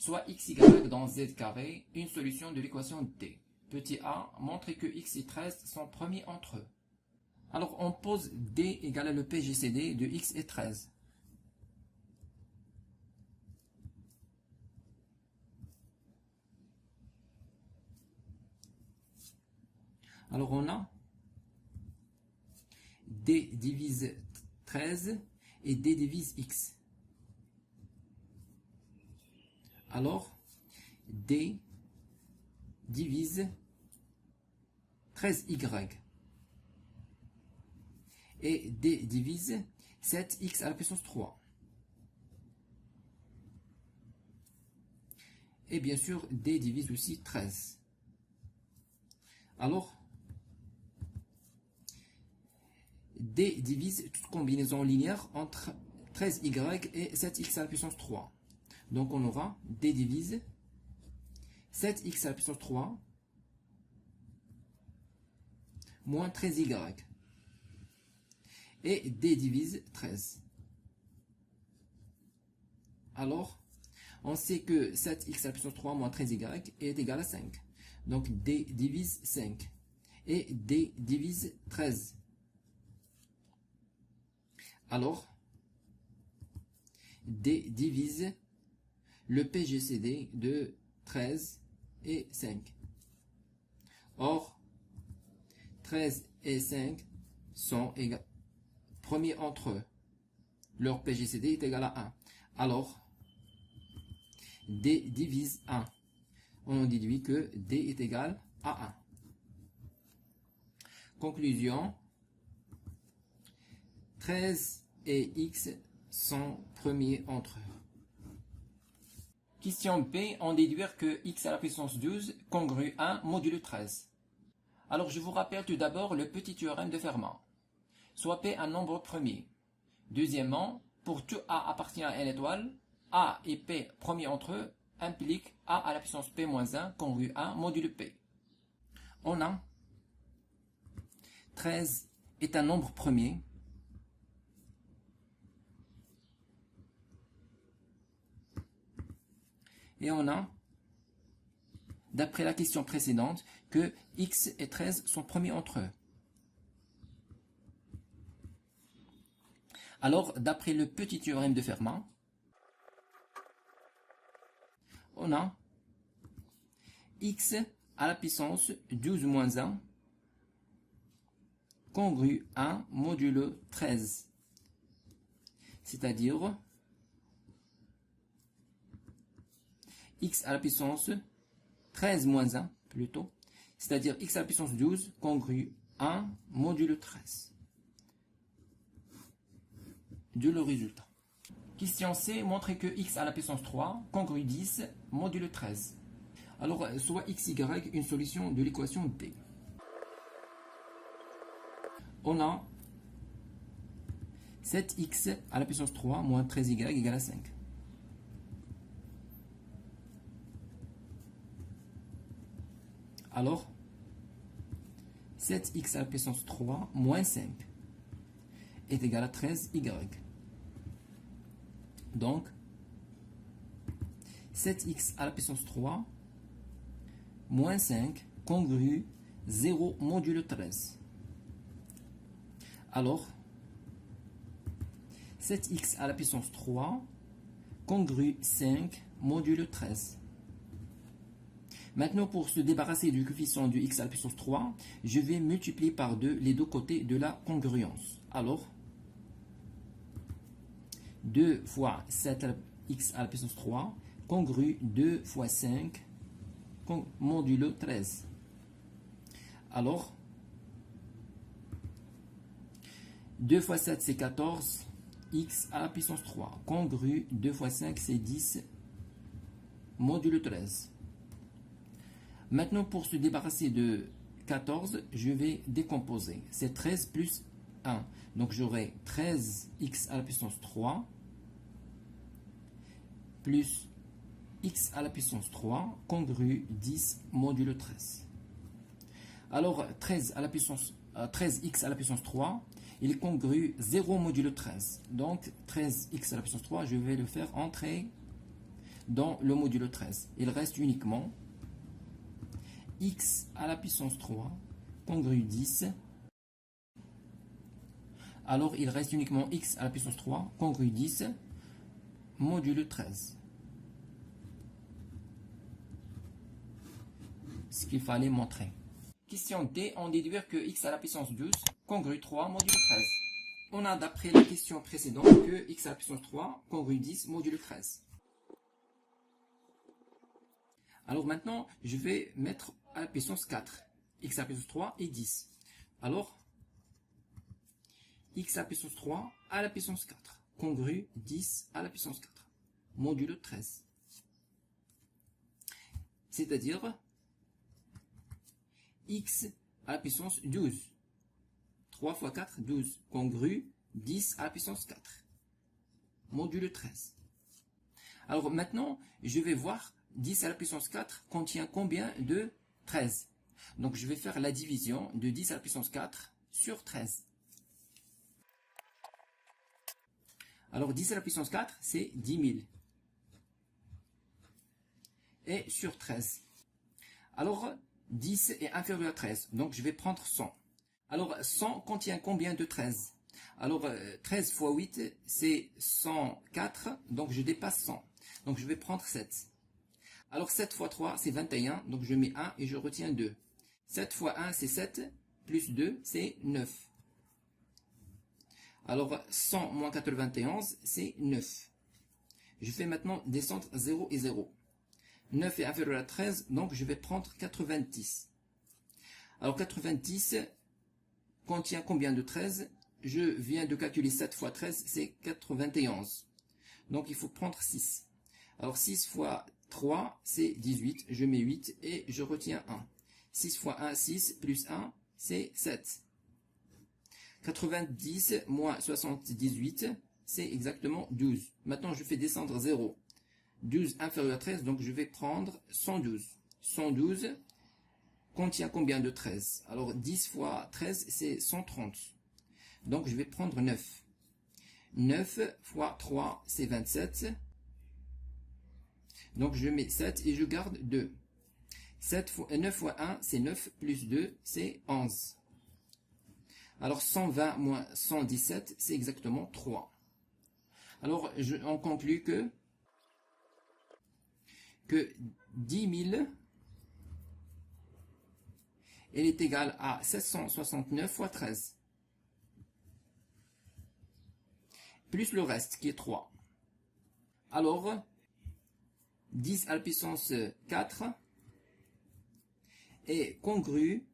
soit xy dans z carré, une solution de l'équation D. Petit a, montrer que x et 13 sont premiers entre eux. Alors on pose D égale à le PGCD de x et 13. Alors on a D divise 13 et D divise x. Alors D divise 13y et D divise 7x à la puissance 3. Et bien sûr, D divise aussi 13. Alors, D divise toute combinaison linéaire entre 13y et 7x à la puissance 3. Donc on aura D divise 7x à la puissance 3 moins 13y. Et D divise 13. Alors, on sait que 7x à la puissance 3 moins 13y est égal à 5. Donc D divise 5. Et D divise 13. Alors, D divise le PGCD de 13 et 5. Or, 13 et 5 sont premiers entre eux. Leur PGCD est égal à 1. Alors, D divise 1. On déduit que D est égal à 1. Conclusion, 13 et x sont premiers entre eux. Question B, on déduire que x à la puissance 12 congrue 1 modulo 13. Alors je vous rappelle tout d'abord le petit théorème de Fermat. Soit P un nombre premier. Deuxièmement, pour tout A appartient à n étoile, A et P premiers entre eux implique A à la puissance P-1 congrue 1 modulo P. On a 13 est un nombre premier. Et on a, d'après la question précédente, que x et 13 sont premiers entre eux. Alors, d'après le petit théorème de Fermat, on a x à la puissance 12 moins 1 congrue 1 modulo 13. C'est-à-dire x à la puissance 13 moins 1 plutôt, c'est-à-dire x à la puissance 12 congrue 1 modulo 13. De le résultat. Question C, montrer que x à la puissance 3 congrue 10 modulo 13. Alors, soit x, y, une solution de l'équation D. On a 7x à la puissance 3 moins 13y égale à 5. Alors, 7x à la puissance 3 moins 5 est égal à 13y. Donc, 7x à la puissance 3 moins 5 congrue 0 modulo 13. Alors, 7x à la puissance 3 congrue 5 modulo 13. Maintenant, pour se débarrasser du coefficient du x à la puissance 3, je vais multiplier par 2 les deux côtés de la congruence. Alors, 2 fois 7x à la puissance 3 congrue 2 fois 5 modulo 13. Alors, 2 fois 7 c'est 14, x à la puissance 3 congrue 2 fois 5 c'est 10 modulo 13. Maintenant, pour se débarrasser de 14, je vais décomposer. C'est 13 plus 1. Donc, j'aurai 13x à la puissance 3 plus x à la puissance 3 congrue 10 modulo 13. Alors, 13x à la puissance 3, il congrue 0 modulo 13. Donc, 13x à la puissance 3, je vais le faire entrer dans le modulo 13. Il reste uniquement x à la puissance 3 congru 10. Alors, il reste uniquement x à la puissance 3 congru 10 modulo 13. Ce qu'il fallait montrer. Question D, on déduire que x à la puissance 12 congru 3 modulo 13. On a d'après la question précédente que x à la puissance 3 congru 10 modulo 13. Alors maintenant, je vais mettre à la puissance 4. X à la puissance 3 et 10. Alors, x à la puissance 3 à la puissance 4. Congru 10 à la puissance 4. Modulo 13. C'est-à-dire x à la puissance 12. 3 fois 4, 12. Congru 10 à la puissance 4. Modulo 13. Alors maintenant, je vais voir 10 à la puissance 4 contient combien de 13. Donc je vais faire la division de 10 à la puissance 4 sur 13. Alors 10 à la puissance 4, c'est 10 000. Et sur 13. Alors 10 est inférieur à 13, donc je vais prendre 100. Alors 100 contient combien de 13? Alors 13 fois 8, c'est 104, donc je dépasse 100. Donc je vais prendre 7. Alors 7 fois 3, c'est 21, donc je mets 1 et je retiens 2. 7 fois 1, c'est 7, plus 2, c'est 9. Alors 100 moins 91, c'est 9. Je fais maintenant descendre 0 et 0. 9 est inférieur à 13, donc je vais prendre 90. Alors 90 contient combien de 13? Je viens de calculer 7 fois 13, c'est 91. Donc il faut prendre 6. Alors 6 fois 3, c'est 18. Je mets 8 et je retiens 1. 6 fois 1, 6, plus 1, c'est 7. 90 moins 78, c'est exactement 12. Maintenant, je fais descendre 0. 12 inférieur à 13, donc je vais prendre 112. 112 contient combien de 13? Alors 10 fois 13, c'est 130. Donc je vais prendre 9. 9 fois 3, c'est 27. Donc je mets 7 et je garde 2. 9 fois 1, c'est 9, plus 2, c'est 11. Alors 120 moins 117, c'est exactement 3. Alors on conclut que 10 000 elle est égale à 769 fois 13. Plus le reste qui est 3. Alors 10 à la puissance 4 est congru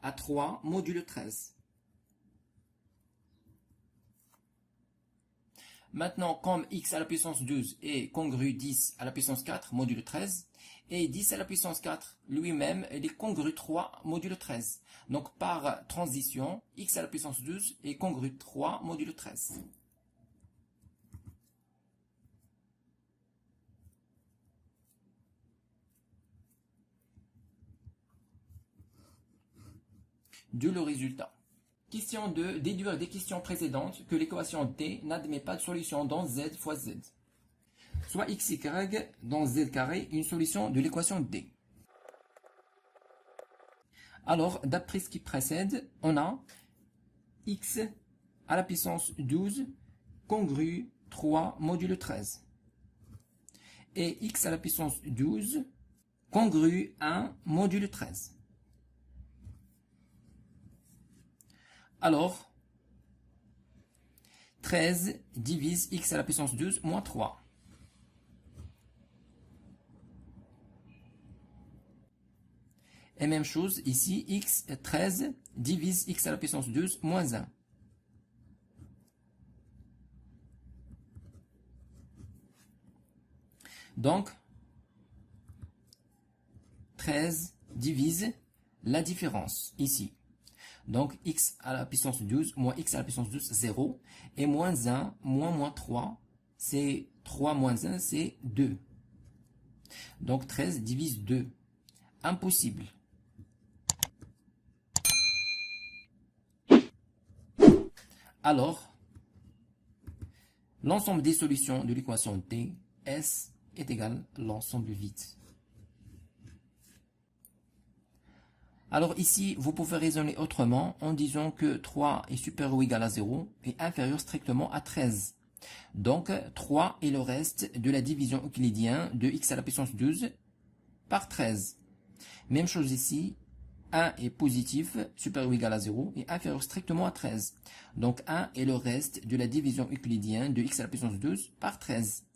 à 3 modulo 13. Maintenant, comme x à la puissance 12 est congru 10 à la puissance 4 modulo 13, et 10 à la puissance 4 lui-même, il est congru 3 modulo 13. Donc par transition, x à la puissance 12 est congru 3 modulo 13. D'où le résultat. Question 2. Déduire des questions précédentes que l'équation D n'admet pas de solution dans Z fois Z. Soit xy dans Z carré une solution de l'équation D. Alors, d'après ce qui précède, on a x à la puissance 12 congru 3 modulo 13. Et x à la puissance 12 congru 1 modulo 13. Alors, 13 divise x à la puissance 12 moins 3. Et même chose ici, 13 divise x à la puissance 12 moins 1. Donc, 13 divise la différence ici. Donc, x à la puissance 12 moins x à la puissance 12, 0. Et moins 1, moins 3, c'est 3 moins 1, c'est 2. Donc, 13 divise 2. Impossible. Alors, l'ensemble des solutions de l'équation D, S, est égal à l'ensemble vide. Alors ici, vous pouvez raisonner autrement en disant que 3 est supérieur ou égal à 0 et inférieur strictement à 13. Donc 3 est le reste de la division euclidienne de x à la puissance 12 par 13. Même chose ici, 1 est positif, supérieur ou égal à 0 et inférieur strictement à 13. Donc 1 est le reste de la division euclidienne de x à la puissance 12 par 13.